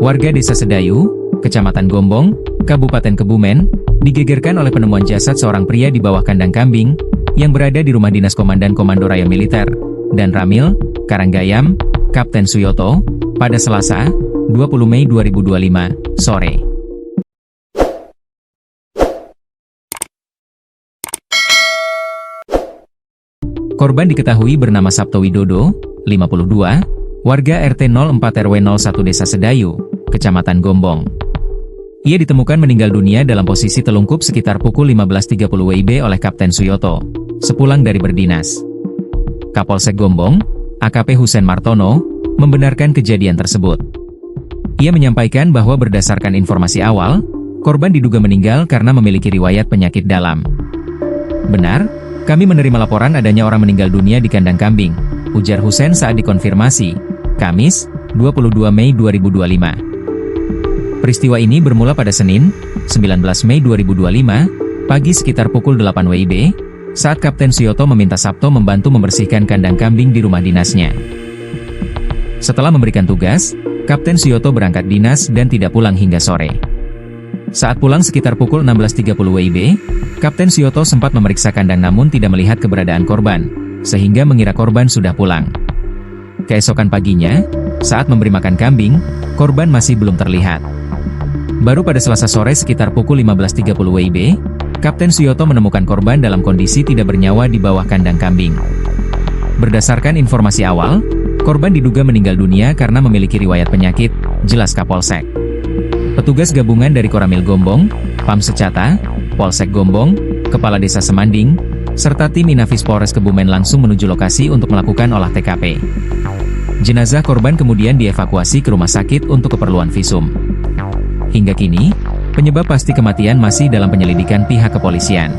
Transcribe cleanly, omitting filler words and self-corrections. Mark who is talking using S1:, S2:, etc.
S1: Warga Desa Sedayu, Kecamatan Gombong, Kabupaten Kebumen, digegerkan oleh penemuan jasad seorang pria di bawah kandang kambing yang berada di rumah dinas Komandan Komando Raya Militer dan Ramil, Karanggayam, Kapten Suyoto, pada Selasa, 20 Mei 2025, sore. Korban diketahui bernama Sabto Widodo, 52, warga RT 04 RW 01 Desa Sedayu, Kecamatan Gombong. Ia ditemukan meninggal dunia dalam posisi telungkup sekitar pukul 15.30 WIB oleh Kapten Suyoto, sepulang dari berdinas. Kapolsek Gombong, AKP Husen Martono, membenarkan kejadian tersebut. Ia menyampaikan bahwa berdasarkan informasi awal, korban diduga meninggal karena memiliki riwayat penyakit dalam. Benar, kami menerima laporan adanya orang meninggal dunia di kandang kambing, ujar Husen saat dikonfirmasi, Kamis, 22 Mei 2025. Peristiwa ini bermula pada Senin, 19 Mei 2025, pagi sekitar pukul 8 WIB, saat Kapten Suyoto meminta Sabto membantu membersihkan kandang kambing di rumah dinasnya. Setelah memberikan tugas, Kapten Suyoto berangkat dinas dan tidak pulang hingga sore. Saat pulang sekitar pukul 16.30 WIB, Kapten Suyoto sempat memeriksa kandang namun tidak melihat keberadaan korban, sehingga mengira korban sudah pulang. Keesokan paginya, saat memberi makan kambing, korban masih belum terlihat. Baru pada Selasa sore sekitar pukul 15.30 WIB, Kapten Suyoto menemukan korban dalam kondisi tidak bernyawa di bawah kandang kambing. Berdasarkan informasi awal, korban diduga meninggal dunia karena memiliki riwayat penyakit, jelas Kapolsek. Petugas gabungan dari Koramil Gombong, Pam Secata, Polsek Gombong, Kepala Desa Semanding, serta tim Inafis Polres Kebumen langsung menuju lokasi untuk melakukan olah TKP. Jenazah korban kemudian dievakuasi ke rumah sakit untuk keperluan visum. Hingga kini, penyebab pasti kematian masih dalam penyelidikan pihak kepolisian.